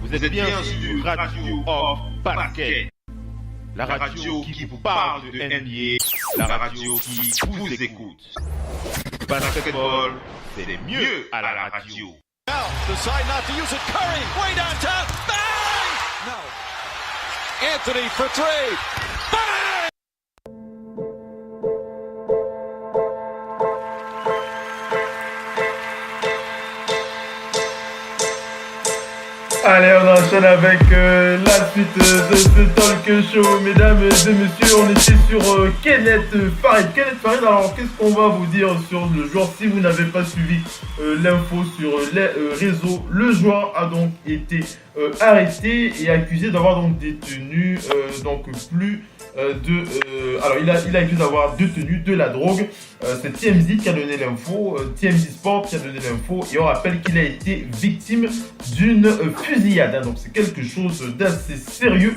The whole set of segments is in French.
Vous êtes bien sur Radio Hors Basket, la radio qui vous parle de NBA, la radio qui vous écoute. Basketball, c'est mieux à la radio. Now, decide not to use it. Curry, way downtown. Bang! No. Anthony for three. Bang! Allez, on enchaîne avec la suite de ce talk show, mesdames et messieurs. On était sur Kenneth Faried. Kenneth Faried, alors qu'est-ce qu'on va vous dire sur le joueur? Si vous n'avez pas suivi l'info sur les réseaux, le joueur a donc été arrêté et accusé d'avoir donc détenu alors il a accusé d'avoir détenu de la drogue. C'est TMZ qui a donné l'info, TMZ Sport qui a donné l'info, et on rappelle qu'il a été victime d'une fusillade, hein, donc c'est quelque chose d'assez sérieux.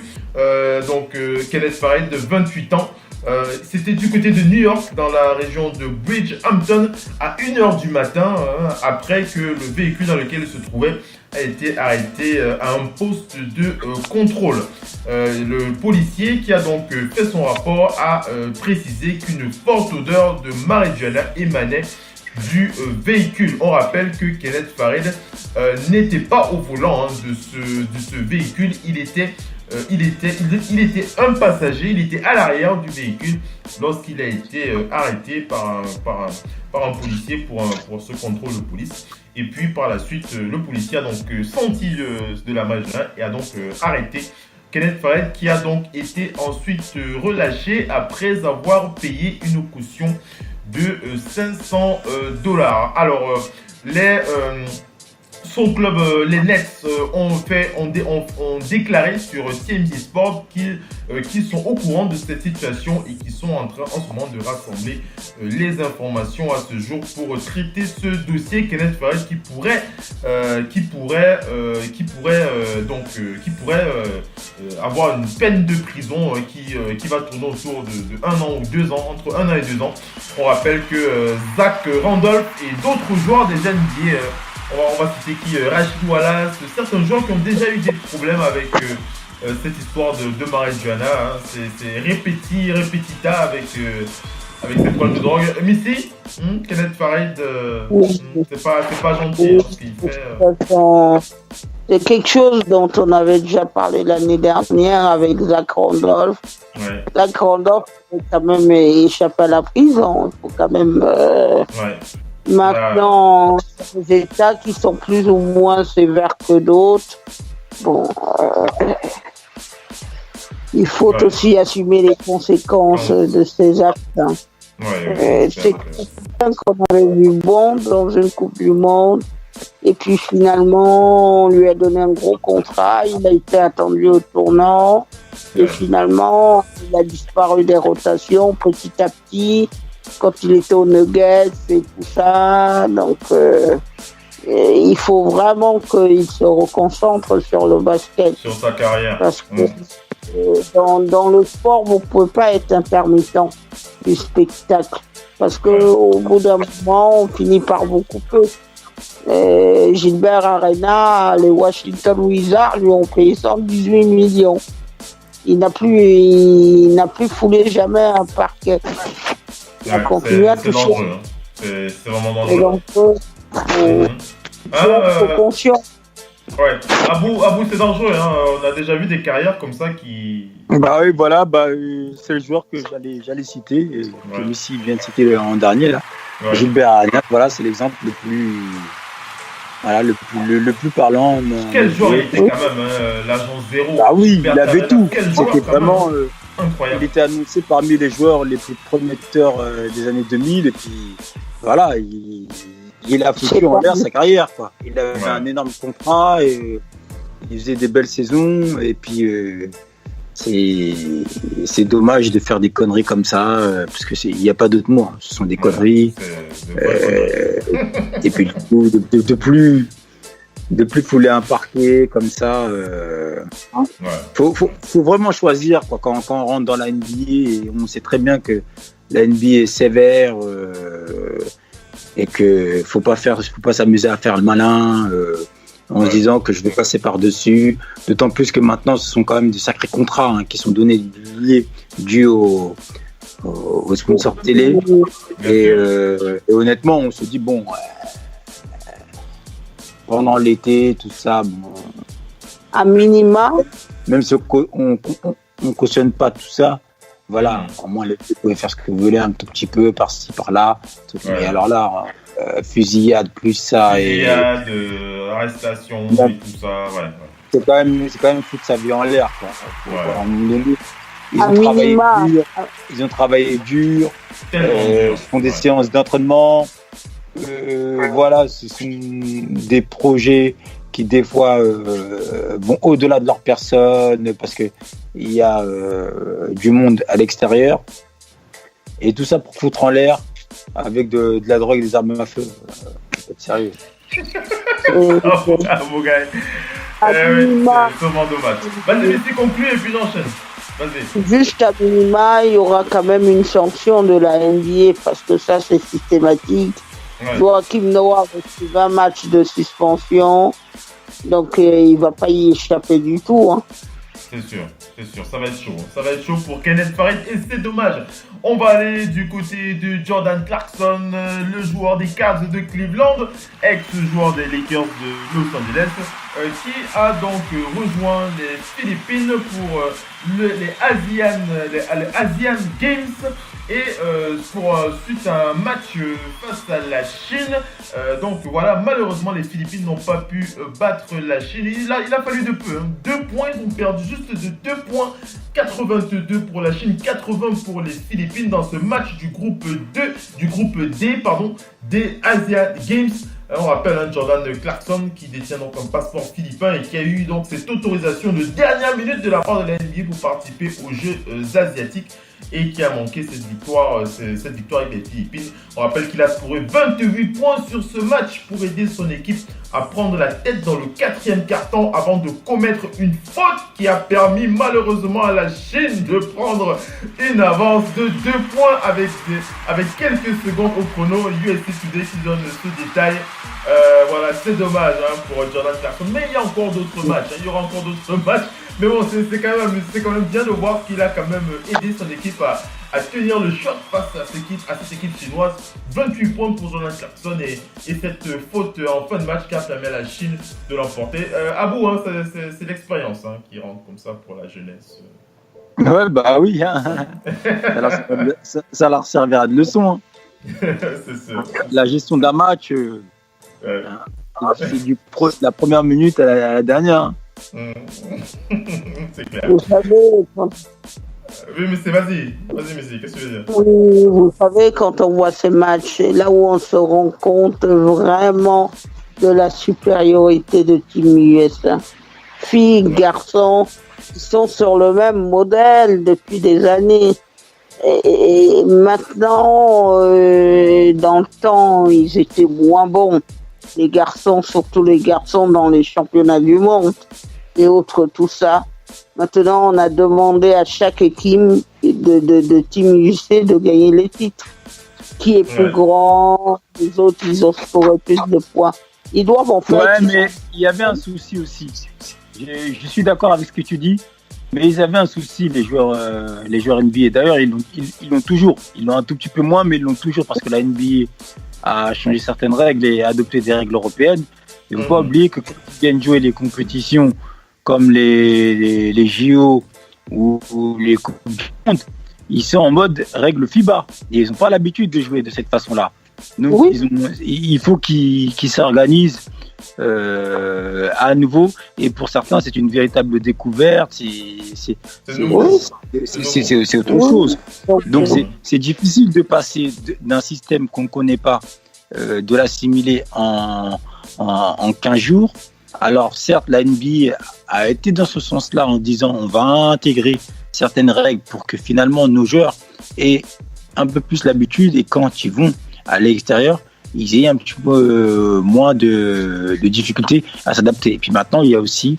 Kenneth Faried, de 28 ans, c'était du côté de New York, dans la région de Bridgehampton, à 1h du matin, après que le véhicule dans lequel il se trouvait a été arrêté à un poste de contrôle. Le policier qui a donc fait son rapport a précisé qu'une forte odeur de marijuana émanait du véhicule. On rappelle que Kenneth Faried n'était pas au volant de ce véhicule. Il était un passager, il était à l'arrière du véhicule lorsqu'il a été arrêté par un policier pour ce contrôle de police. Et puis par la suite, le policier a donc senti de la marijuana et a donc arrêté Kenneth Faried, qui a donc été ensuite relâché après avoir payé une caution de $500. Alors, son club, les Nets, ont déclaré sur TMZ Sport qu'ils sont au courant de cette situation et qu'ils sont en train en ce moment de rassembler les informations à ce jour pour traiter ce dossier. Kenneth Faried qui pourrait avoir une peine de prison qui va tourner autour de 1 an ou 2 ans, entre 1 an et 2 ans. On rappelle que Zach Randolph et d'autres joueurs des NBA, on va citer qui, Rashid Wallace, certains joueurs qui ont déjà eu des problèmes avec cette histoire de marijuana, hein. C'est répétita avec cette toile de drogue. Missy, Kenneth Faried, c'est pas gentil ce qu'il fait. C'est quelque chose dont on avait déjà parlé l'année dernière avec Zach Randolph. Ouais. Zach Randolph a quand même échappé à la prison. Il faut quand même... Maintenant, des États qui sont plus ou moins sévères que d'autres. Bon, il faut aussi assumer les conséquences de ces actes. Hein. C'est quelqu'un qu'on avait vu bon dans une Coupe du Monde. Et puis finalement, on lui a donné un gros contrat. Il a été attendu au tournant. Et finalement, il a disparu des rotations petit à petit. Quand il était aux Nuggets et tout ça, donc il faut vraiment qu'il se reconcentre sur le basket. Sur sa carrière. Parce que dans le sport, vous ne pouvez pas être intermittent du spectacle. Parce qu'au bout d'un moment, on finit par vous couper. Gilbert Arenas, les Washington Wizards lui ont payé 118 millions. Il n'a plus foulé jamais un parquet. C'est dangereux, hein. C'est vraiment dangereux. Et donc, faut conscient. Ouais, Abou, c'est dangereux, hein. On a déjà vu des carrières comme ça qui... Bah oui, voilà, c'est le joueur que j'allais citer, et que Messi vient de citer en dernier, là. Ouais. Gilbert Arenas, voilà, c'est l'exemple le plus parlant. Quel joueur il était quand même, l'agent zéro. Ah oui, il avait tout. C'était vraiment... incroyable. Il était annoncé parmi les joueurs les plus prometteurs des années 2000, et puis voilà, il a foutu en l'air sa carrière, quoi. Il avait un énorme contrat, et il faisait des belles saisons, et puis c'est dommage de faire des conneries comme ça, parce que il n'y a pas d'autre mot, hein. Ce sont des conneries. Et puis du coup, de plus fouler un parquet comme ça. Faut vraiment choisir, quoi, quand on rentre dans la NBA, et on sait très bien que la NBA est sévère, et que faut pas s'amuser à faire le malin. en se disant que je vais passer par-dessus. D'autant plus que maintenant, ce sont quand même de sacrés contrats qui sont donnés dus aux sponsors télé. Et honnêtement, on se dit, bon, pendant l'été, tout ça, bon, à minima, même si on cautionne pas tout ça, voilà, au moins les vous pouvez faire ce que vous voulez un tout petit peu par-ci, par-là. Et alors là, fusillade plus ça fusillade, arrestation et tout ça, ouais. C'est quand même foutre sa vie en l'air, quoi. À un moment donné, ils ont travaillé dur, font des séances d'entraînement. Voilà, ce sont des projets qui des fois vont au-delà de leur personne parce que il y a du monde à l'extérieur et tout ça pour foutre en l'air avec de la drogue et des armes à feu. C'est sérieux. Mon gars. C'est vraiment dommage. Vas-y, c'est conclu et puis j'enchaîne. Vas-y. Juste à minima, il y aura quand même une sanction de la NBA parce que ça c'est systématique. Joachim Noah a reçu 20 matchs de suspension, donc il va pas y échapper du tout. Hein. C'est sûr, ça va être chaud pour Kenneth Faried et c'est dommage. On va aller du côté de Jordan Clarkson, le joueur des Cavs de Cleveland, ex-joueur des Lakers de Los Angeles, qui a donc rejoint les Philippines pour les Asian Games et suite à un match face à la Chine. Donc voilà, malheureusement les Philippines n'ont pas pu battre la Chine. Il a fallu de peu, 2 points, ils ont perdu juste de 2 points, 82 pour la Chine, 80 pour les Philippines dans ce match du groupe D, des Asian Games. On rappelle Jordan Clarkson qui détient donc un passeport philippin et qui a eu donc cette autorisation de dernière minute de la part de la NBA pour participer aux Jeux asiatiques et qui a manqué cette victoire avec les Philippines. On rappelle qu'il a scoré 28 points sur ce match pour aider son équipe à prendre la tête dans le 4e quart-temps avant de commettre une faute qui a permis malheureusement à la Chine de prendre une avance de 2 points avec quelques secondes au chrono. USA Today qui donne ce détail. Voilà, c'est dommage pour Jordan Clarkson, mais il y a encore d'autres matchs. Il y aura encore d'autres matchs. Mais bon, c'est quand même bien de voir qu'il a quand même aidé son équipe à tenir le choc face à cette équipe chinoise. 28 points pour Jordan Clarkson et cette faute en fin de match qui a permis à la Chine de l'emporter. Abou, c'est l'expérience qui rentre comme ça pour la jeunesse. Ouais, bah oui. Ça leur servira de leçon. C'est sûr. La gestion d'un match, c'est la première minute à la dernière. C'est clair. Vous savez, Oui, mais vas-y, Messi, qu'est-ce que tu veux dire? Oui, vous savez, quand on voit ces matchs, c'est là où on se rend compte vraiment de la supériorité de Team USA. Filles, garçons, ils sont sur le même modèle depuis des années. Et maintenant, dans le temps, ils étaient moins bons. Les garçons, surtout les garçons dans les championnats du monde et autres, tout ça. Maintenant, on a demandé à chaque équipe de Team USA de gagner les titres. Qui est plus grand, les autres, ils ont scoré plus de points. Ils doivent en faire. Ouais, mais il y avait un souci aussi. Je suis d'accord avec ce que tu dis, mais ils avaient un souci, les joueurs NBA. D'ailleurs, ils l'ont toujours. Ils l'ont un tout petit peu moins, mais ils l'ont toujours parce que la NBA a changé certaines règles et a adopté des règles européennes. Il ne faut pas oublier que quand ils viennent jouer les compétitions comme les JO ou les Coupes du Monde, ils sont en mode règle FIBA. Et ils n'ont pas l'habitude de jouer de cette façon-là. Donc, il faut qu'ils s'organisent à nouveau. Et pour certains, c'est une véritable découverte. C'est autre chose. Donc, c'est difficile de passer d'un système qu'on ne connaît pas, de l'assimiler en 15 jours. Alors, certes, la NBA a été dans ce sens-là en disant on va intégrer certaines règles pour que finalement nos joueurs aient un peu plus l'habitude et quand ils vont à l'extérieur, ils aient un petit peu moins de difficultés à s'adapter. Et puis maintenant, il y a aussi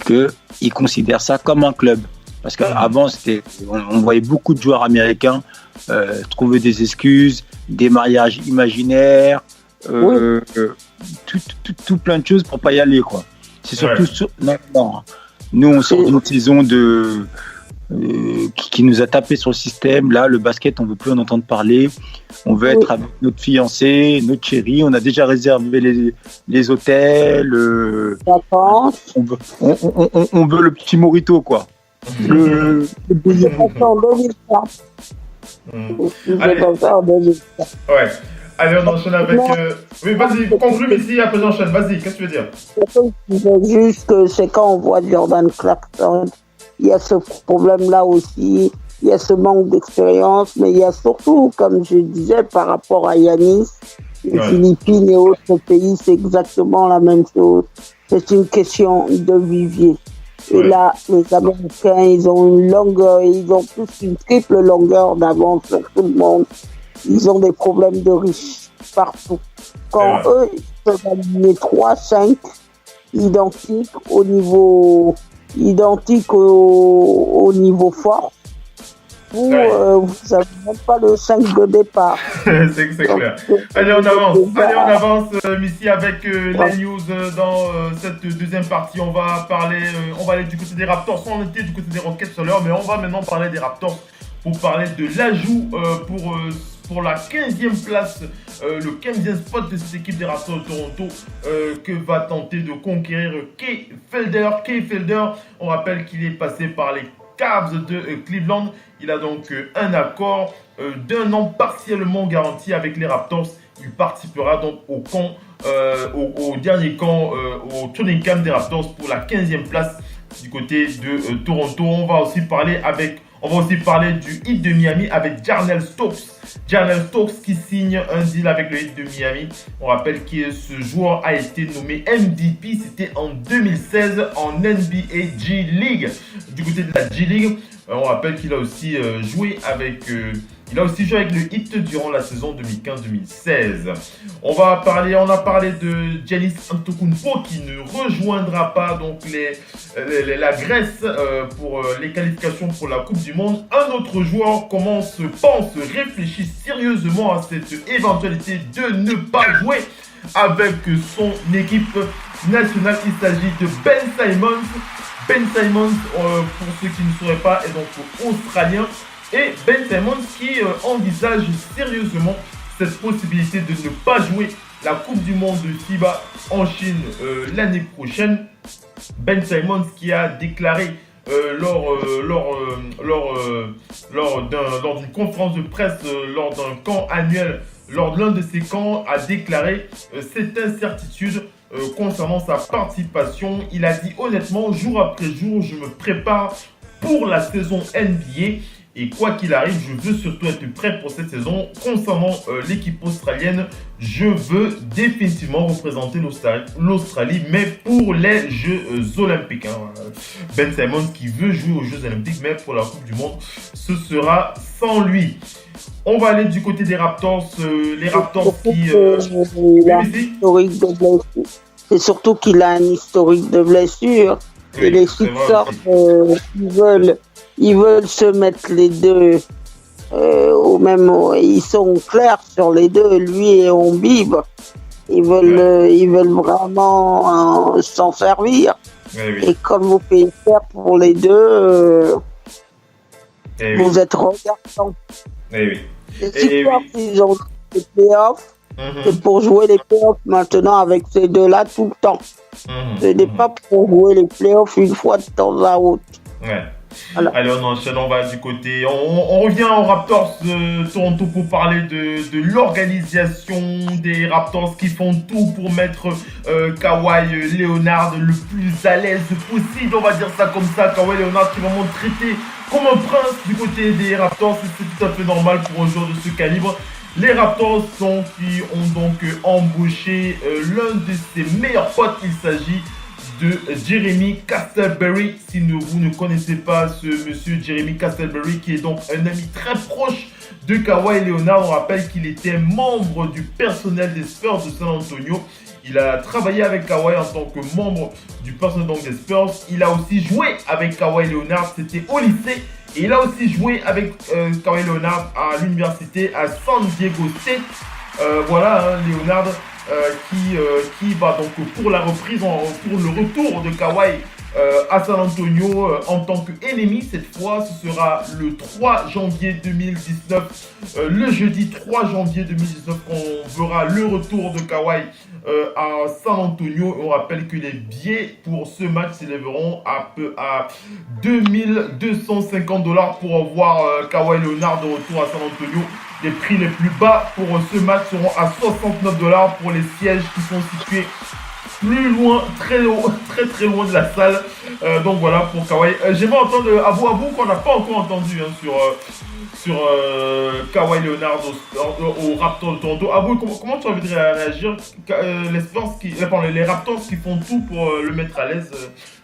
qu'ils considèrent ça comme un club. Parce qu'avant, on voyait beaucoup de joueurs américains trouver des excuses, des mariages imaginaires, tout plein de choses pour pas y aller, quoi. C'est surtout non. Nous, on sort d'une saison qui nous a tapé sur le système. Là, le basket, on veut plus en entendre parler. On veut être avec notre fiancée, notre chérie. On a déjà réservé les hôtels. On veut le petit morito, quoi. Le en 2004. Ouais. Allez, on enchaîne avec... Oui, vas-y, conclue, mais si après j'enchaîne. Vas-y, qu'est-ce que tu veux dire? Je veux juste que c'est quand on voit Jordan Clarkson, il y a ce problème-là aussi, il y a ce manque d'expérience, mais il y a surtout, comme je disais, par rapport à Yanis, les Philippines et autres pays, c'est exactement la même chose. C'est une question de vivier. Et là, les Américains, ils ont une longueur, ils ont plus une triple longueur d'avance sur tout le monde. Ils ont des problèmes de riches partout. Quand eux, ils peuvent aligner 3-5 identiques au niveau force, vous n'avez même pas le 5 de départ. c'est clair. Allez, on avance, Missy, avec les news dans cette deuxième partie. On va aller du côté des Raptors. On était du côté des Rockets tout à l'heure, mais on va maintenant parler des Raptors pour parler de l'ajout pour la 15e place, le 15e spot de cette équipe des Raptors de Toronto que va tenter de conquérir Kay Felder. Kay Felder, on rappelle qu'il est passé par les Cavs de Cleveland. Il a donc un accord d'1 an partiellement garanti avec les Raptors. Il participera donc au dernier camp, au training camp des Raptors pour la 15e place du côté de Toronto. On va aussi parler du Heat de Miami avec Jarnell Stokes. Jarnell Stokes qui signe un deal avec le Heat de Miami. On rappelle que ce joueur a été nommé MVP. C'était en 2016 en NBA G League. Du côté de la G League, on rappelle qu'il a aussi joué avec le Heat durant la saison 2015-2016. On a parlé de Giannis Antetokounmpo qui ne rejoindra pas donc la Grèce pour les qualifications pour la Coupe du Monde. Un autre joueur réfléchit sérieusement à cette éventualité de ne pas jouer avec son équipe nationale. Il s'agit de Ben Simmons. Ben Simmons, pour ceux qui ne sauraient pas, est donc australien. Et Ben Simmons qui envisage sérieusement cette possibilité de ne pas jouer la Coupe du Monde de FIBA en Chine l'année prochaine. Ben Simmons qui a déclaré lors d'une conférence de presse, lors d'un camp annuel, lors de l'un de ces camps, a déclaré cette incertitude concernant sa participation. Il a dit honnêtement, jour après jour, je me prépare pour la saison NBA. Et quoi qu'il arrive, je veux surtout être prêt pour cette saison. Concernant l'équipe australienne, je veux définitivement représenter l'Australie, mais pour les Jeux Olympiques. Ben Simmons qui veut jouer aux Jeux Olympiques, mais pour la Coupe du Monde, ce sera sans lui. On va aller du côté des Raptors. Les Raptors qui... C'est surtout qu'il a un historique de blessure. Et les Sixers, ils veulent se mettre les deux au même... Ils sont clairs sur les deux, lui et Embiid. Ils veulent vraiment s'en servir. Et comme vous payez cher pour les deux, vous êtes regardants. Les Sixers, ils ont des playoffs. C'est pour jouer les playoffs maintenant avec ces deux-là tout le temps. Ce n'est pas pour jouer les playoffs une fois de temps à autre. Voilà. Allez, on enchaîne, on va du côté. On revient aux Raptors de Toronto pour parler de l'organisation des Raptors qui font tout pour mettre Kawhi Leonard le plus à l'aise possible. On va dire ça comme ça. Kawhi Leonard qui est vraiment traité comme un prince du côté des Raptors. C'est tout à fait normal pour un joueur de ce calibre. Les Raptors qui ont donc embauché l'un de ses meilleurs potes. Il s'agit de Jeremy Castleberry. Si vous ne connaissez pas ce monsieur Jeremy Castleberry, qui est donc un ami très proche de Kawhi Leonard, on rappelle qu'il était membre du personnel des Spurs de San Antonio. Il a travaillé avec Kawhi en tant que membre du personnel des Spurs. Il a aussi joué avec Kawhi Leonard, c'était au lycée. Et il a aussi joué avec Kawhi Leonard à l'université à San Diego State. Leonard qui va donc pour la reprise, pour le retour de Kawhi à San Antonio en tant qu'ennemi. Cette fois, ce sera le 3 janvier 2019, le jeudi 3 janvier 2019, qu'on verra le retour de Kawhi à San Antonio. On rappelle que les billets pour ce match s'élèveront à $2250 pour voir Kawhi Leonard de retour à San Antonio. Les prix les plus bas pour ce match seront à $69 pour les sièges qui sont situés plus loin, très très loin de la salle. Donc voilà pour Kawhi. J'aimerais entendre Abou qu'on n'a pas encore entendu sur Kawhi Leonard au Raptors de Toronto. Abou, comment tu as envie de réagir? Les Raptors qui font tout pour le mettre à l'aise.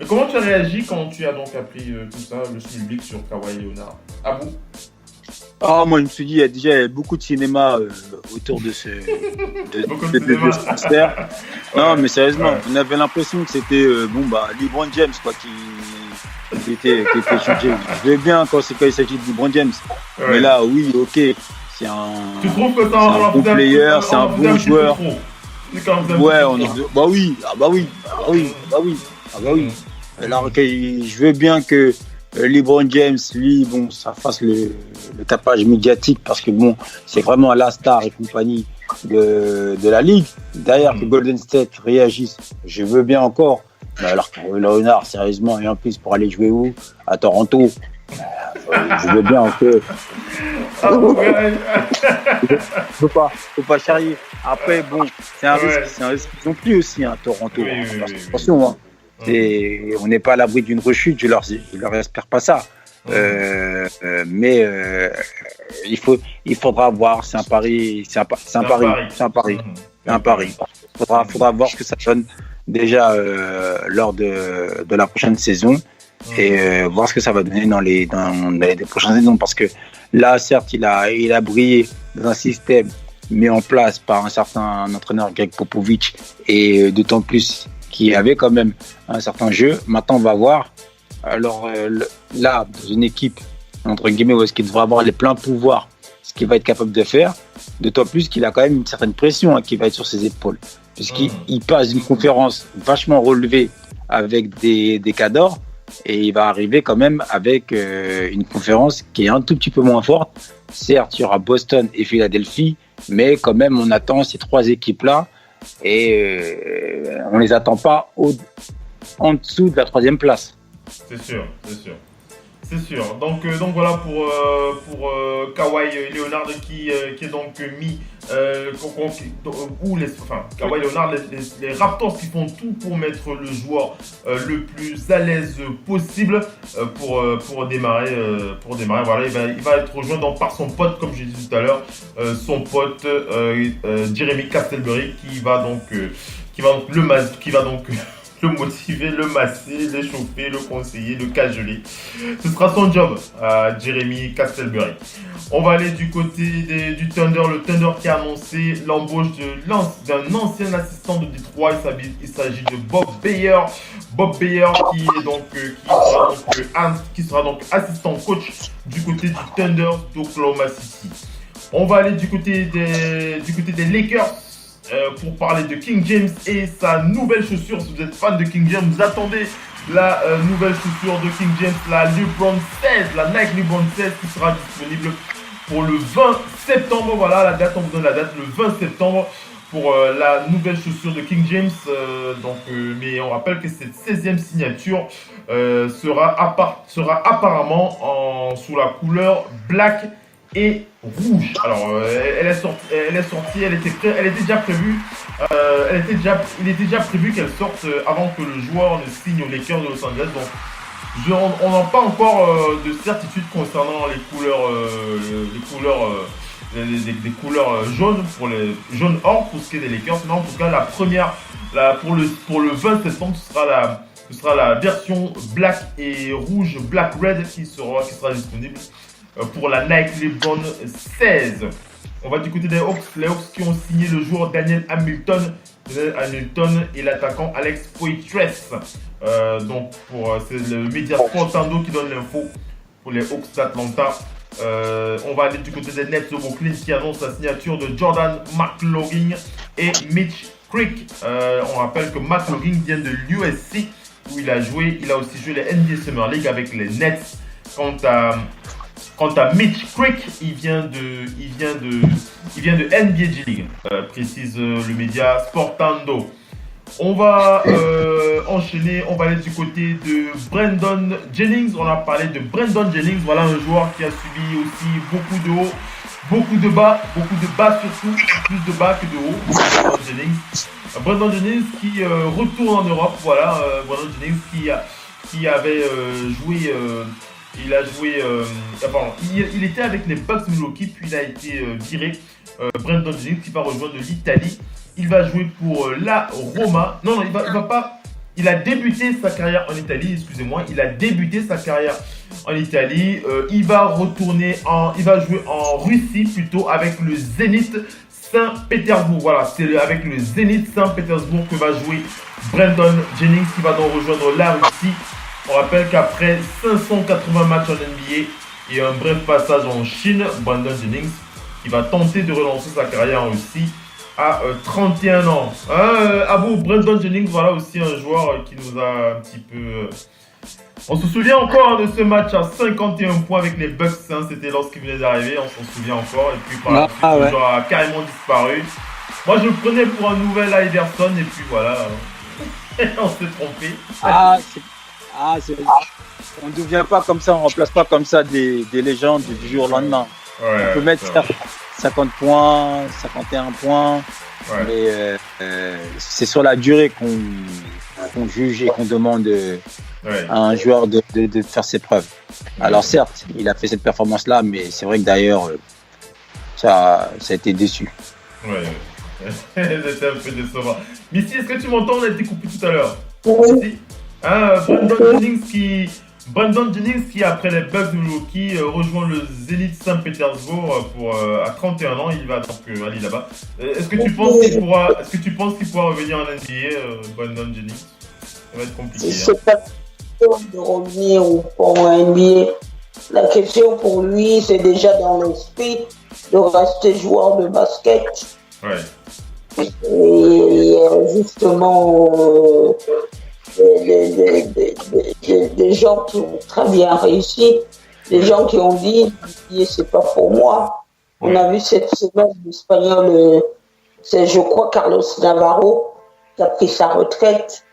Comment tu as réagi quand tu as donc appris tout ça, le public sur Kawhi Leonard? Abou? Moi, je me suis dit, il y a déjà beaucoup de cinéma autour de ce transfert. Non, mais sérieusement, on avait l'impression que c'était LeBron James qui était changé. Je vais bien quand il s'agit de LeBron James. Ouais. Mais là, oui, ok, c'est un bon player, c'est un bon joueur. Ouais, bah oui. Alors, je veux bien que LeBron James, lui, ça fasse le tapage médiatique parce que c'est vraiment la star et compagnie de la ligue. Derrière que Golden State réagisse, je veux bien encore. Mais alors que Leonard, sérieusement, et en plus pour aller jouer où? À Toronto. Je veux bien que. Faut pas charrier. Après, c'est un risque qu'ils ont pris aussi, Toronto. Oui. Attention, hein. On n'est pas à l'abri d'une rechute, je leur espère pas ça. Mais il faudra voir, c'est un pari. Faudra voir ce que ça donne déjà lors de la prochaine saison et voir ce que ça va donner dans les prochaines saisons, parce que là, certes, il a brillé dans un système mis en place par un certain entraîneur, Greg Popovich, et d'autant plus qui avait quand même un certain jeu. Maintenant, on va voir. Alors là, dans une équipe, entre guillemets, où est-ce qu'il devra avoir les pleins pouvoirs, ce qu'il va être capable de faire, d'autant plus qu'il a quand même une certaine pression qui va être sur ses épaules. Puisqu'il passe d'une conférence vachement relevée avec des cadors, et il va arriver quand même avec une conférence qui est un tout petit peu moins forte. Certes, il y aura Boston et Philadelphie, mais quand même, on attend ces trois équipes-là. Et on les attend pas en dessous de la 3e place. C'est sûr. Donc voilà pour Kawhi Leonard qui est donc mis Kawhi Leonard, les Raptors qui font tout pour mettre le joueur le plus à l'aise possible pour démarrer. Voilà, il va être rejoint par son pote, comme j'ai dit tout à l'heure, son pote Jeremy Castleberry qui va donc le motiver, le masser, l'échauffer, le conseiller, le cajoler. Ce sera son job, Jeremy Castleberry. On va aller du côté du Thunder. Le Thunder qui a annoncé l'embauche d'un ancien assistant de Détroit. Il s'agit de Bob Bayer. Bob Bayer qui sera donc assistant coach du côté du Thunder d'Oklahoma City. On va aller du côté des Lakers. Pour parler de King James et sa nouvelle chaussure. Si vous êtes fan de King James, vous attendez la nouvelle chaussure de King James, la LeBron 16, la Nike LeBron 16 qui sera disponible pour le 20 septembre. Voilà la date, on vous donne la date, le 20 septembre pour la nouvelle chaussure de King James. Mais on rappelle que cette 16e signature sera apparemment sous la couleur black et rouge. Alors elle est sortie, elle était déjà prévue. Il était déjà prévu qu'elle sorte avant que le joueur ne signe aux Lakers de Los Angeles. Donc on n'a pas encore de certitude concernant les couleurs jaunes pour les jaunes or pour ce qui est des Lakers. Mais en tout cas pour le 20 septembre ce sera la version black et rouge, black red qui sera disponible pour la Nike LeBron 16. On va du côté des Hawks. Les Hawks qui ont signé le joueur Daniel Hamilton et l'attaquant Alex Poitras. C'est le média Sportando qui donne l'info pour les Hawks d'Atlanta. On va aller du côté des Nets de Brooklyn qui annonce la signature de Jordan McLaughlin et Mitch Creek. On rappelle que Matt Logging vient de l'USC où il a joué. Il a aussi joué les NBA Summer League avec les Nets. Quant à Mitch Creek, il vient de NBA G League, précise le média Sportando. On va enchaîner, on va aller du côté de Brandon Jennings. On a parlé de Brandon Jennings, voilà un joueur qui a subi aussi beaucoup de hauts, beaucoup de bas surtout, plus de bas que de hauts. Brandon Jennings qui retourne en Europe, voilà, Brandon Jennings qui avait joué, il était avec les Bucks Milwaukee, puis il a été viré. Brandon Jennings qui va rejoindre l'Italie. Il va jouer pour la Roma. Non, il va pas. Il a débuté sa carrière en Italie, excusez-moi. Il a débuté sa carrière en Italie. Il va jouer en Russie plutôt avec le Zénith Saint-Pétersbourg. Voilà, c'est avec le Zénith Saint-Pétersbourg que va jouer Brandon Jennings qui va donc rejoindre la Russie. On rappelle qu'après 580 matchs en NBA et un bref passage en Chine, Brandon Jennings qui va tenter de relancer sa carrière en Russie à 31 ans. Brandon Jennings, voilà aussi un joueur qui nous a un petit peu... On se souvient encore de ce match à 51 points avec les Bucks. C'était lorsqu'il venait d'arriver, on s'en souvient encore. Et puis par la suite, le joueur a carrément disparu. Moi, je le prenais pour un nouvel Iverson et puis voilà, on s'est trompé. On ne devient pas comme ça, on ne remplace pas comme ça des légendes du jour au lendemain. On peut mettre 50 points, 51 points, mais c'est sur la durée qu'on juge et qu'on demande à un joueur de faire ses preuves. Alors certes, il a fait cette performance-là, mais c'est vrai que d'ailleurs, ça a été déçu. C'était un peu décevant. Missy, est-ce que tu m'entends? On a été coupé tout à l'heure. Oui. Brandon Jennings qui après les Bucks de Milwaukee rejoint le Zénith Saint-Pétersbourg à 31 ans, il va donc aller là-bas. Est-ce que tu penses qu'il pourra revenir en NBA, Brandon Jennings? Ça va être compliqué. C'est pas question de revenir en NBA. La question pour lui, c'est déjà dans l'esprit de rester joueur de basket. Et justement, des gens qui ont très bien réussi, des gens qui ont dit c'est pas pour moi. On a vu cette semaine l'Espagnol, c'est je crois Carlos Navarro qui a pris sa retraite.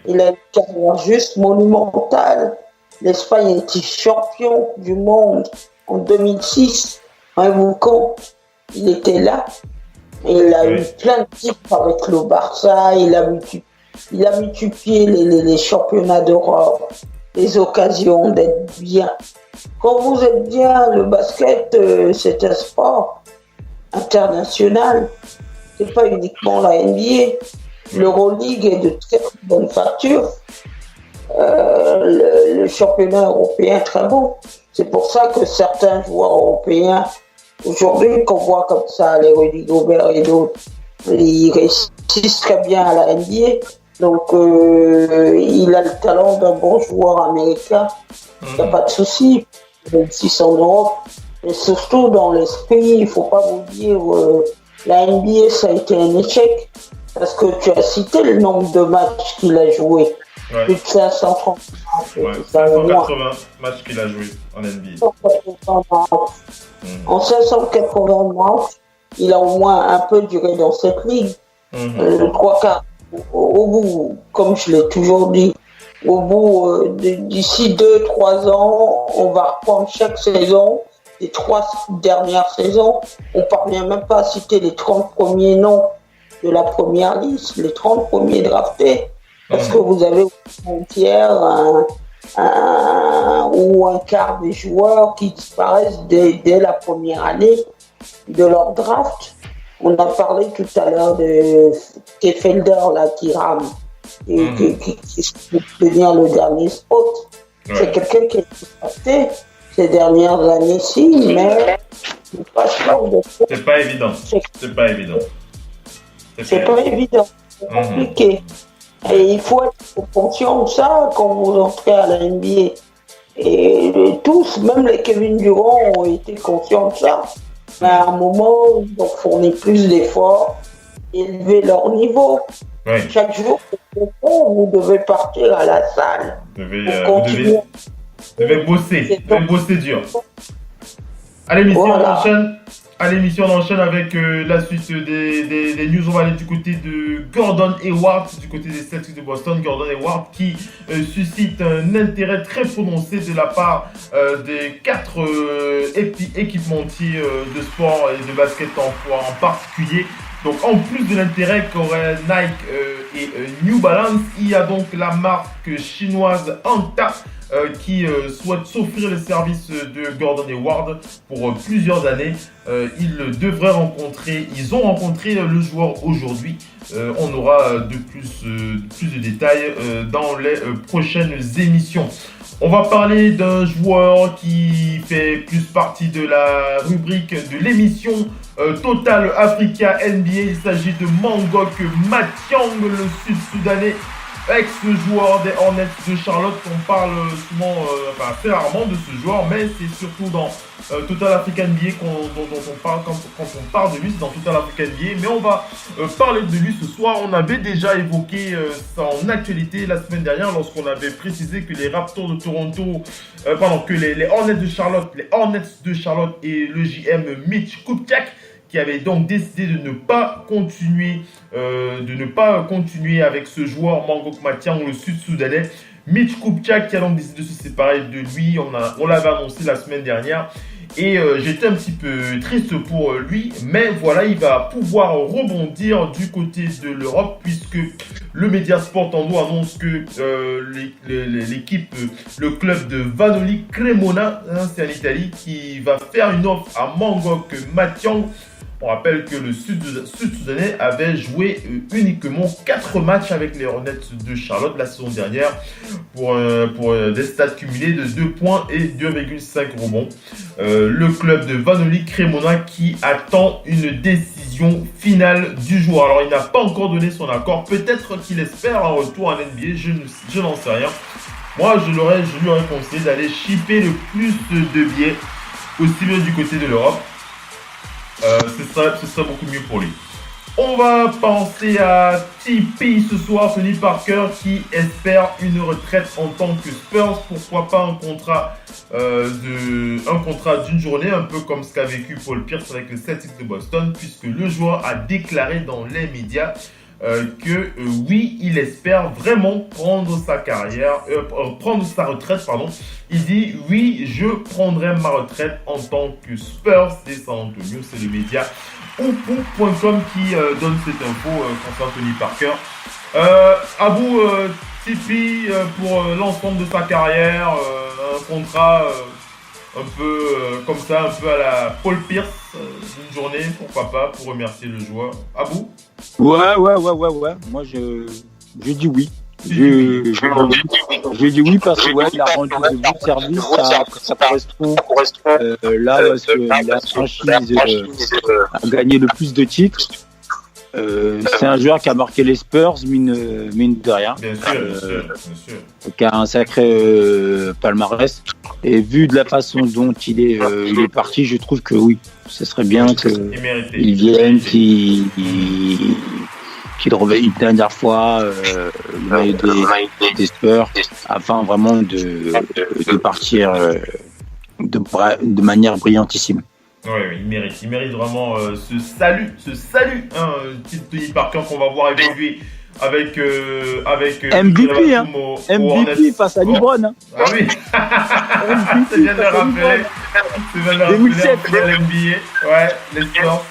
Il a une carrière juste monumentale. L'Espagne a été champion du monde en 2006. Il était là. Et il a eu plein de titres avec le Barça. Il a multiplié les championnats d'Europe, les occasions d'être bien. Quand vous êtes bien, le basket, c'est un sport international. C'est pas uniquement la NBA. L'Euroleague est de très bonne facture. Le championnat européen est très bon. C'est pour ça que certains joueurs européens, aujourd'hui, qu'on voit comme ça, les Rudy Gobert et d'autres, ils réussissent très bien à la NBA. Donc, il a le talent d'un bon joueur américain. Il n'y a pas de souci. Même si c'est en Europe. Mais surtout dans l'esprit, il ne faut pas vous dire la NBA, ça a été un échec. Parce que tu as cité le nombre de matchs qu'il a joué. Plus de 530. 580 matchs qu'il a joué en NBA. En 580 matchs, il a au moins un peu duré dans cette ligue. Le 3/4. Au bout, comme je l'ai toujours dit, au bout d'ici 2-3 ans, on va reprendre chaque saison, les 3 dernières saisons. On ne parvient même pas à citer les 30 premiers noms de la première liste, les 30 premiers draftés, parce que vous avez un tiers ou un quart des joueurs qui disparaissent dès la première année de leur draft. On a parlé tout à l'heure de Kefelder là, qui rame et qui peut tenir le dernier spot. C'est quelqu'un qui a été drafté ces dernières années-ci, mais c'est pas sûr de ça. C'est pas évident. C'est pas évident. C'est compliqué. Et il faut être conscient de ça quand vous entrez à la NBA. Et tous, même les Kevin Durant, ont été conscients de ça. Mais à un moment, ils ont fourni plus d'efforts. élever leur niveau. Ouais. Chaque jour, vous devez partir à la salle. Vous devez bosser dur. À l'émission, on enchaîne avec la suite des news. On va aller du côté de Gordon Hayward, du côté des Celtics de Boston. Gordon Hayward qui suscite un intérêt très prononcé de la part des 4 équipementiers de sport et de basket en particulier. Donc en plus de l'intérêt qu'auraient Nike et New Balance, il y a donc la marque chinoise Anta qui souhaite s'offrir les services de Gordon Hayward pour plusieurs années. Ils ont rencontré le joueur aujourd'hui. On aura plus de détails dans les prochaines émissions. On va parler d'un joueur qui fait plus partie de la rubrique de l'émission Total Africa NBA. Il s'agit de Mangok Mathiang, le Sud-Soudanais, ex-joueur des Hornets de Charlotte. On parle souvent, assez rarement de ce joueur, mais c'est surtout dans Total Africa NBA dont on parle quand on parle de lui, c'est dans Total Africa NBA. Mais on va parler de lui ce soir. On avait déjà évoqué son actualité la semaine dernière lorsqu'on avait précisé que les Raptors de Toronto, que les Hornets de Charlotte, et le JM Mitch Kupchak, qui avait donc décidé de ne pas continuer avec ce joueur Mangok Mathiang, le Sud-Soudanais. Mitch Kupchak qui a donc décidé de se séparer de lui, on l'avait annoncé la semaine dernière. Et j'étais un petit peu triste pour lui, mais voilà, il va pouvoir rebondir du côté de l'Europe puisque le Mediasport Ando annonce que l'équipe, le club de Vanoli Cremona, c'est en Italie, qui va faire une offre à Mangok Mathiang. On rappelle que le Sud-Soudanais avait joué uniquement 4 matchs avec les Hornets de Charlotte la saison dernière pour des stats cumulés de 2 points et 2,5 rebonds. Le club de Vanoli Cremona qui attend une décision finale du joueur. Alors il n'a pas encore donné son accord. Peut-être qu'il espère un retour en NBA, je n'en sais rien. Moi je lui aurais conseillé d'aller shipper le plus de billets aussi bien du côté de l'Europe. Ce serait beaucoup mieux pour lui. On va penser à TP ce soir, Tony Parker qui espère une retraite en tant que Spurs. Pourquoi pas un contrat d'une journée, un peu comme ce qu'a vécu Paul Pierce avec les Celtics de Boston, puisque le joueur a déclaré dans les médias que oui, il espère vraiment prendre sa retraite. Il dit oui, je prendrai ma retraite en tant que Spurs de San Antonio. C'est le média oupou.com qui donne cette info concernant Tony Parker. Abou Tipeee pour l'ensemble de sa carrière, un contrat un peu comme ça, un peu à la Paul Pierce, une journée, pourquoi pas, pour remercier le joueur. Abou? Ouais. Moi, je dis oui. Je dis oui parce que il a rendu de bons services, ça correspond là parce que la franchise a gagné le plus de titres. C'est un joueur qui a marqué les Spurs, mine de rien. Bien sûr. Qui a un sacré palmarès. Et vu de la façon dont il est parti, je trouve que oui, ce serait bien qu'il vienne, qu'il reveille une dernière fois le maillot des Spurs, afin vraiment de partir de manière brillantissime. Oui, il mérite vraiment ce salut, Tony Parker qu'on va voir évoluer avec MVP, MVP face à LeBron. Hein. Ah oui, c'est bien de le rappeler. C'est bien de le rappeler 2007. NBA. Ouais, les Spurs.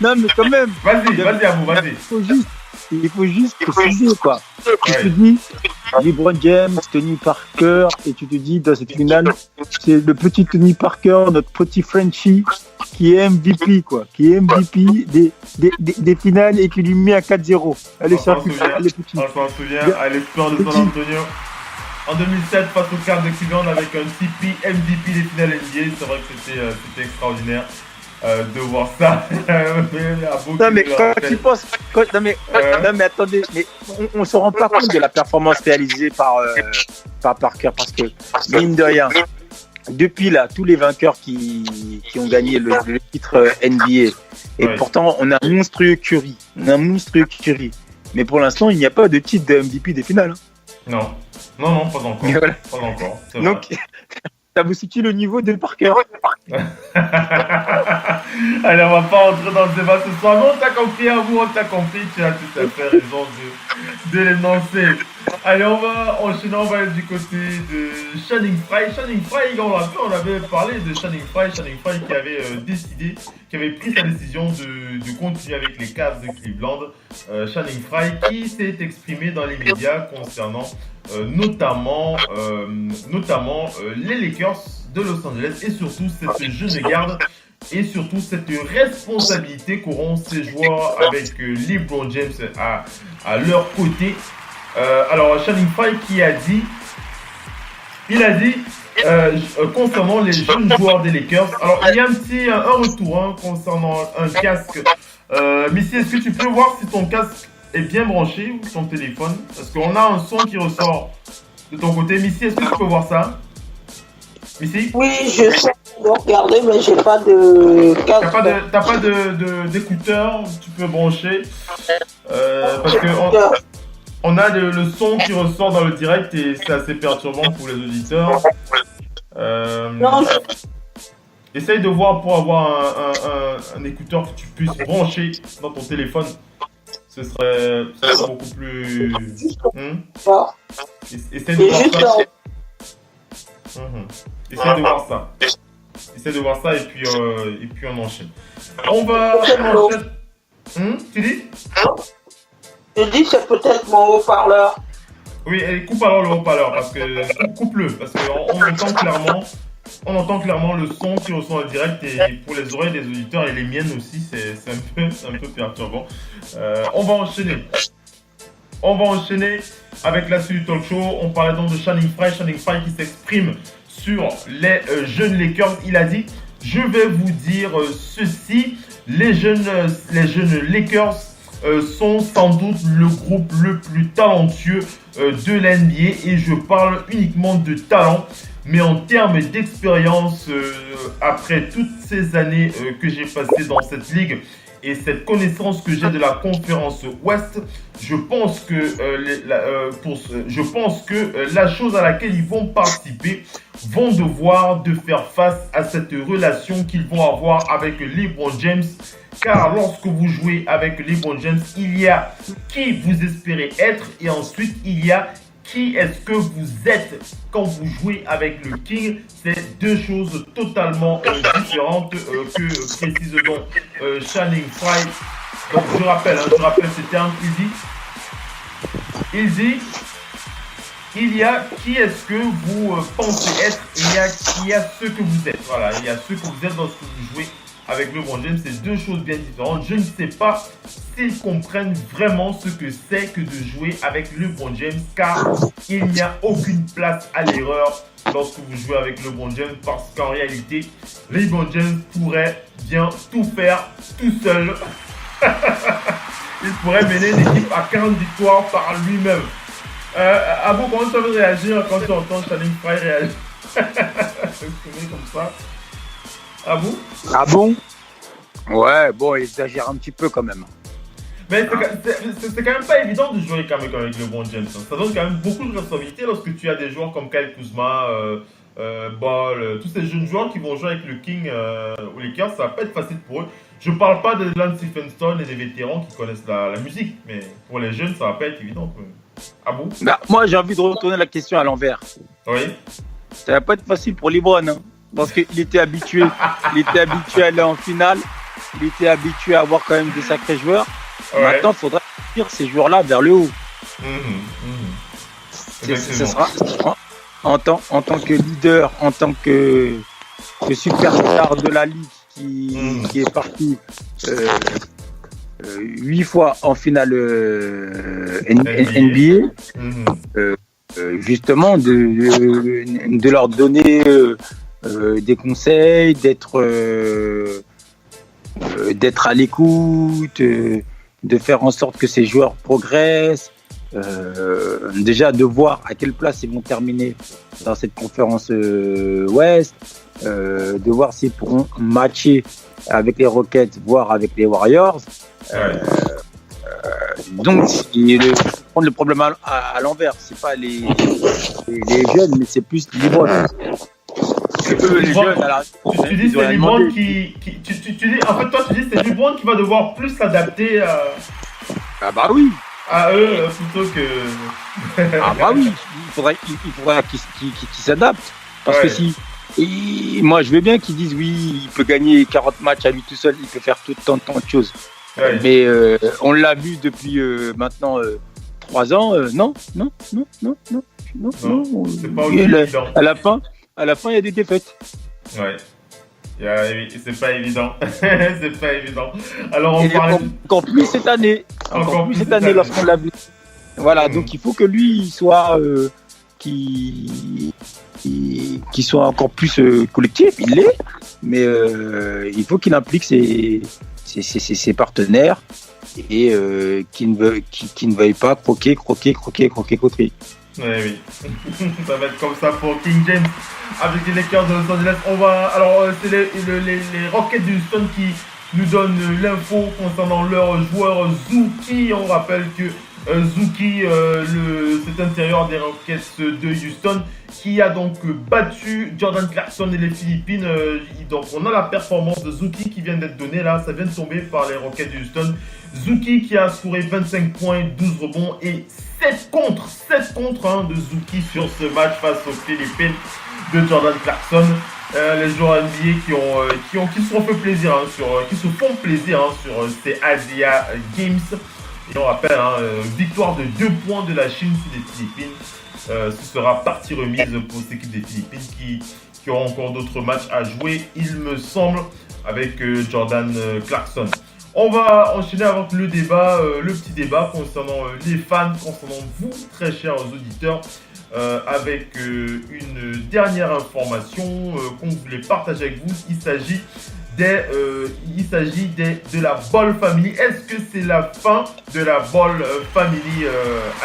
Non mais quand même. Vas-y, Abou, vas-y. Il faut juste préciser quoi. Tu te dis LeBron James, Tony Parker, et tu te dis dans cette finale, c'est le petit Tony Parker, notre petit Frenchie, qui est MVP quoi, qui est MVP des finales et qui lui met à 4-0. Allez, ça, on s'en souvient, à l'espoir de San Antonio. En 2007, face au Cavs de Cleveland avec un TP MVP des finales NBA, c'est vrai que c'était extraordinaire. De voir ça. Non mais quand tu penses, non mais attendez, mais on se rend pas compte de la performance réalisée par Parker parce que mine de rien, depuis là, tous les vainqueurs qui ont gagné le titre NBA, et pourtant on a un monstrueux Curry. Mais pour l'instant, il n'y a pas de titre de MVP des finales. Non, pas encore. Voilà. Pas encore. Donc, ça vous situe le niveau de Parker. Allez, on va pas entrer dans le débat ce soir. Mais on t'a compris, on t'a compris. Tu as tout à fait raison de l'énoncer. Allez, on va enchaîner, on va aller du côté de Channing Frye. Channing Frye, on avait parlé de Channing Frye qui avait qui avait pris sa décision de continuer avec les Cavs de Cleveland. Channing Frye qui s'est exprimé dans les médias concernant notamment les Lakers de Los Angeles et surtout cette jeune garde et surtout cette responsabilité qu'auront ces joueurs avec LeBron James à leur côté. Alors Channing Frye qui a dit concernant les jeunes joueurs des Lakers. Alors il y a un retour concernant un casque. Missy, est-ce que tu peux voir si ton casque est bien branché ou ton téléphone? Parce qu'on a un son qui ressort de ton côté. Missy, est-ce que tu peux voir ça? Missy? Oui, je sais regarder, mais j'ai pas de casque. T'as pas d'écouteurs, tu peux brancher. Parce que on a le son qui ressort dans le direct et c'est assez perturbant pour les auditeurs. Non, essaye de voir pour avoir un écouteur que tu puisses brancher dans ton téléphone. Ce serait beaucoup plus... Essaye de voir ça. Essaye de voir ça et puis on enchaîne. On enchaîne. Tu dis? Je dis c'est peut-être mon haut-parleur. Oui, coupe alors le haut-parleur parce que coupe-le parce qu'on entend clairement le son qui ressort en direct et pour les oreilles des auditeurs et les miennes aussi c'est un peu perturbant. On va enchaîner avec la suite du talk show. On parlait donc de Channing Frye qui s'exprime sur les jeunes Lakers. Il a dit: je vais vous dire ceci, les jeunes Lakers sont sans doute le groupe le plus talentueux de l'NBA et je parle uniquement de talent, mais en termes d'expérience, après toutes ces années que j'ai passées dans cette ligue et cette connaissance que j'ai de la conférence Ouest, je pense que la chose à laquelle ils vont participer vont devoir de faire face à cette relation qu'ils vont avoir avec LeBron James. Car lorsque vous jouez avec LeBron James, il y a qui vous espérez être et ensuite il y a qui est-ce que vous êtes quand vous jouez avec le King. C'est deux choses totalement différentes que précise donc Channing Frye. Donc je rappelle ces termes. Il dit il y a qui est-ce que vous pensez être et il y a ce que vous êtes. Voilà, il y a ce que vous êtes lorsque vous jouez avec LeBron James, c'est deux choses bien différentes. Je ne sais pas s'ils comprennent vraiment ce que c'est que de jouer avec LeBron James, car il n'y a aucune place à l'erreur lorsque vous jouez avec LeBron James, parce qu'en réalité, LeBron James pourrait bien tout faire tout seul. Il pourrait mener l'équipe à 40 victoires par lui-même. Abou, comment tu veux réagir quand tu entends Channing Frye réagir? Comme ça. Abou? Ah bon? Ouais, bon, il exagère un petit peu quand même. Mais c'est quand même pas évident de jouer avec LeBron James. Ça donne quand même beaucoup de responsabilité lorsque tu as des joueurs comme Kyle Kuzma, Ball, tous ces jeunes joueurs qui vont jouer avec le King ou les Lakers. Ça va pas être facile pour eux. Je parle pas de Lance Stephenson et des vétérans qui connaissent la musique, mais pour les jeunes, ça va pas être évident. Abou? Bah, moi, j'ai envie de retourner la question à l'envers. Oui. Ça va pas être facile pour LeBron, hein. Parce qu'il était habitué à aller en finale, il était habitué à avoir quand même des sacrés joueurs. Ouais. Maintenant, il faudra tirer ces joueurs-là vers le haut. Ce sera en tant que leader, en tant que superstar de la ligue qui est parti 8 fois en finale NBA. Justement, de leur donner des conseils, d'être à l'écoute, de faire en sorte que ces joueurs progressent, déjà de voir à quelle place ils vont terminer dans cette conférence Ouest, de voir s'ils pourront matcher avec les Rockets, voire avec les Warriors. Donc, il faut prendre le problème à l'envers. C'est pas les jeunes, mais c'est plus LeBron. Les jeunes, tu dis c'est LeBron qui tu dis, en fait, toi, tu dis c'est LeBron qui va devoir plus s'adapter Ah bah oui. À eux plutôt que. Ah bah oui, il faudrait qu'ils s'adaptent. Parce que si. Moi, je veux bien qu'ils disent oui, il peut gagner 40 matchs à lui tout seul, il peut faire tant de choses. Ouais. Mais on l'a vu depuis maintenant 3 ans. Non. C'est pas évident. À la fin, il y a des défaites. Ouais. C'est pas évident. C'est pas évident. Alors on parle encore plus cette année. Encore plus cette année lorsqu'on l'a vu. Voilà, donc il faut que lui il soit qui soit encore plus collectif. Il l'est, mais il faut qu'il implique ses partenaires et qui ne veuille pas croquer. Oui. Ça va être comme ça pour King James avec les Lakers de Los Angeles. C'est les Rockets d'Houston qui nous donnent l'info concernant leur joueur Zouki. On rappelle que Zouki, cet intérieur des Rockets de Houston, qui a donc battu Jordan Clarkson et les Philippines. Donc on a la performance de Zouki qui vient d'être donnée là, ça vient de tomber par les Rockets de Houston. Zouki qui a scoré 25 points, 12 rebonds et 7 contre de Zouki sur ce match face aux Philippines de Jordan Clarkson. Les joueurs NBA qui se font plaisir sur ces Asia Games. Et on rappelle, victoire de 2 points de la Chine sur les Philippines. Ce sera partie remise pour cette équipe des Philippines qui auront encore d'autres matchs à jouer, il me semble, avec Jordan Clarkson. On va enchaîner avec le petit débat concernant les fans, concernant vous, très chers auditeurs, avec une dernière information qu'on voulait partager avec vous. Il s'agit de la Ball Family. Est-ce que c'est la fin de la Ball Family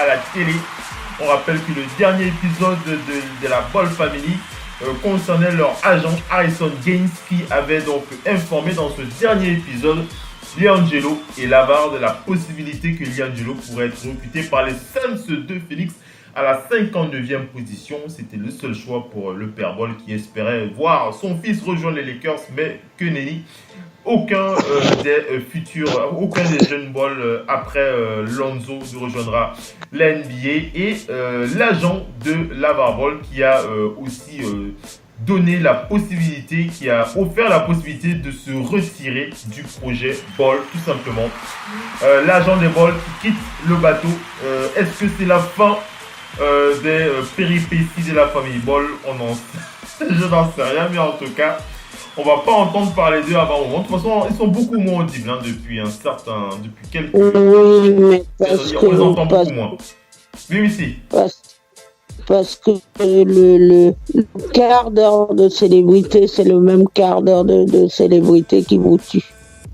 à la télé? On rappelle que le dernier épisode de la Ball Family concernait leur agent Harrison Gaines, qui avait donc informé dans ce dernier épisode LiAngelo et Lavar de la possibilité que LiAngelo pourrait être recruté par les Suns de Phoenix à la 59e position. C'était le seul choix pour le père Ball qui espérait voir son fils rejoindre les Lakers, mais que nenni. Aucun des jeunes Ball après Lonzo ne rejoindra la NBA. Et l'agent de Lavar Ball qui a aussi qui a offert la possibilité de se retirer du projet Ball, tout simplement. L'agent des Ball qui quitte le bateau. Est-ce que c'est la fin des péripéties de la famille Ball? Je n'en sais rien, mais en tout cas, on va pas entendre parler d'eux avant un moment. De toute façon, ils sont beaucoup moins audibles depuis quelques... Oui, mais parce on les entend beaucoup moins. Oui, si. Parce que le quart d'heure de célébrité, c'est le même quart d'heure de célébrité qui vous tue.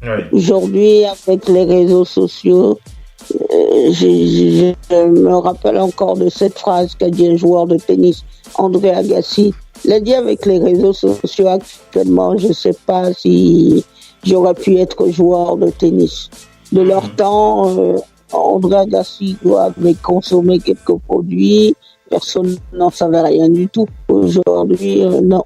Oui. Aujourd'hui, avec les réseaux sociaux, je me rappelle encore de cette phrase qu'a dit un joueur de tennis, André Agassi. Il a dit: avec les réseaux sociaux actuellement, je ne sais pas si j'aurais pu être joueur de tennis. De leur temps, André Agassi avait consommé quelques produits, personne n'en savait rien du tout. Aujourd'hui, non,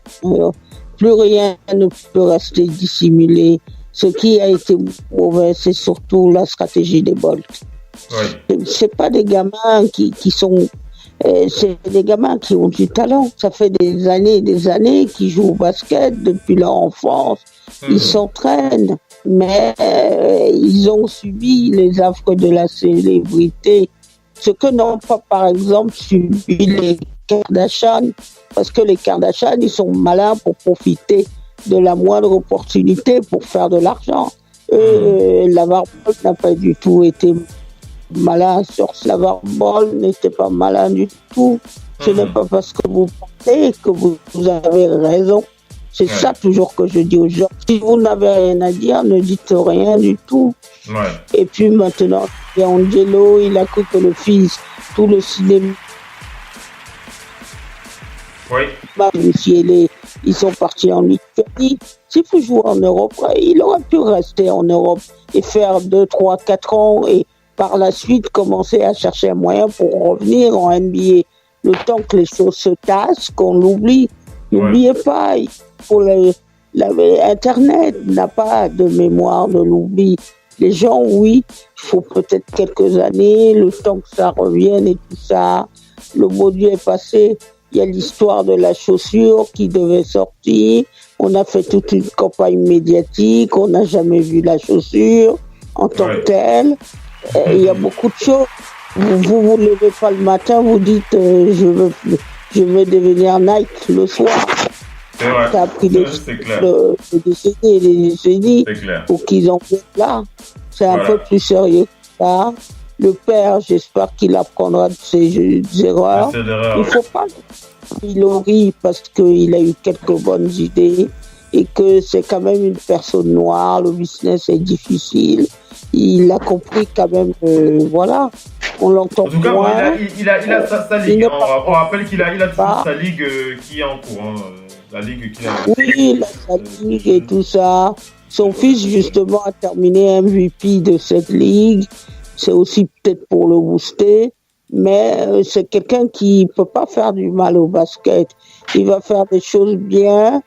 plus rien ne peut rester dissimulé. Ce qui a été mauvais, c'est surtout la stratégie des Bolts. Ouais. C'est pas des gamins qui sont... c'est des gamins qui ont du talent. Ça fait des années qu'ils jouent au basket depuis leur enfance. Ils s'entraînent, mais ils ont subi les affres de la célébrité. Ce que n'ont pas, par exemple, subi les Kardashian, parce que les Kardashian, ils sont malins pour profiter de la moindre opportunité pour faire de l'argent. Lavar Ball n'a pas du tout été malin sur Lavar Ball, n'était pas malin du tout. Ce n'est pas parce que vous pensez que vous avez raison. C'est ça toujours que je dis aux gens. Si vous n'avez rien à dire, ne dites rien du tout. Et puis maintenant, LiAngelo, il a cru que le fils tout le cinéma. Oui. Ils sont partis en Italie. S'il faut jouer en Europe, il aurait pu rester en Europe et faire 2, 3, 4 ans et par la suite commencer à chercher un moyen pour revenir en NBA. Le temps que les choses se tassent, qu'on l'oublie. N'oubliez pas, Internet n'a pas de mémoire de l'oubli. Les gens, oui, il faut peut-être quelques années, le temps que ça revienne et tout ça. Le beau Dieu est passé. Il y a l'histoire de la chaussure qui devait sortir. On a fait toute une campagne médiatique. On n'a jamais vu la chaussure en tant que telle. Il y a beaucoup de choses. Vous vous levez pas le matin, vous dites je veux devenir Nike le soir. C'est vrai. Ça a pris des décennies pour qu'ils en viennent là. C'est un peu plus sérieux que ça. Le père, j'espère qu'il apprendra de ses erreurs. Il faut pas qu'il rit parce qu'il a eu quelques bonnes idées et que c'est quand même une personne noire. Le business est difficile. Il a compris quand même, voilà. On l'entend en tout cas, moins. Il a sa ligue. On rappelle qu'il a toujours sa ligue qui est en cours. La ligue qu'il a. Oui, sa ligue et tout ça. Son fils, justement, a terminé MVP de cette ligue. C'est aussi peut-être pour le booster. Mais c'est quelqu'un qui peut pas faire du mal au basket. Il va faire des choses bien,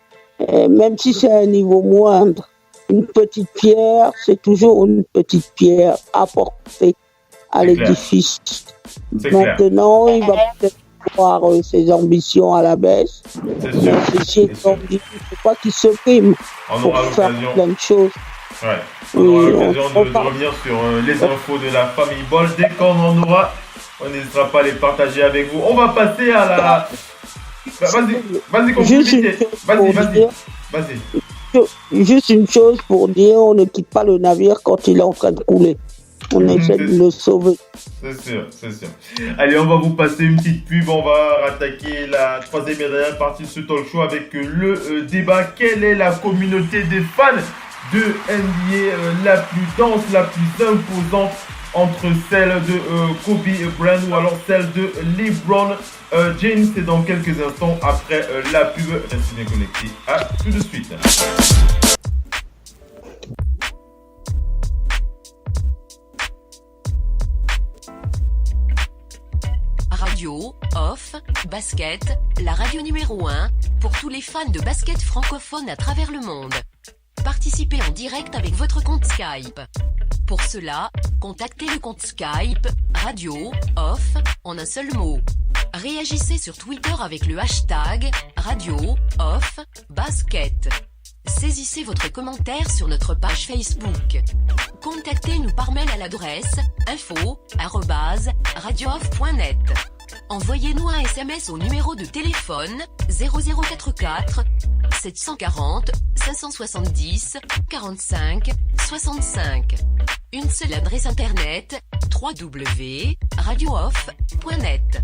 même si c'est à un niveau moindre. Une petite pierre, c'est toujours une petite pierre apportée à l'édifice. Maintenant, il va peut-être voir ses ambitions à la baisse. Ceci étant dit, il ne faut pas qu'il se prime pour faire plein de choses. Ouais. On aura l'occasion de revenir sur les infos de la famille Ball. Dès qu'on en aura, on n'hésitera pas à les partager avec vous. On va passer à la... Vas-y, continue. Vas-y. Juste une chose pour dire, on ne quitte pas le navire quand il est en train de couler. On essaie de le sauver. C'est sûr. Allez, on va vous passer une petite pub. On va attaquer la troisième et dernière partie de ce talk show avec le débat. Quelle est la communauté des fans de NBA la plus dense, la plus imposante entre celle de Kobe Bryant ou alors celle de LeBron James? C'est dans quelques instants après la pub. Restez bien connectés. À tout de suite. Radio, off, basket, la radio numéro 1 pour tous les fans de basket francophone à travers le monde. Participez en direct avec votre compte Skype. Pour cela, contactez le compte Skype Radio Off en un seul mot. Réagissez sur Twitter avec le hashtag Radio Off Basket. Saisissez votre commentaire sur notre page Facebook. Contactez-nous par mail à l'adresse info@radiooff.net. Envoyez-nous un SMS au numéro de téléphone 0044 740 570 45 65. Une seule adresse internet www.radiooff.net.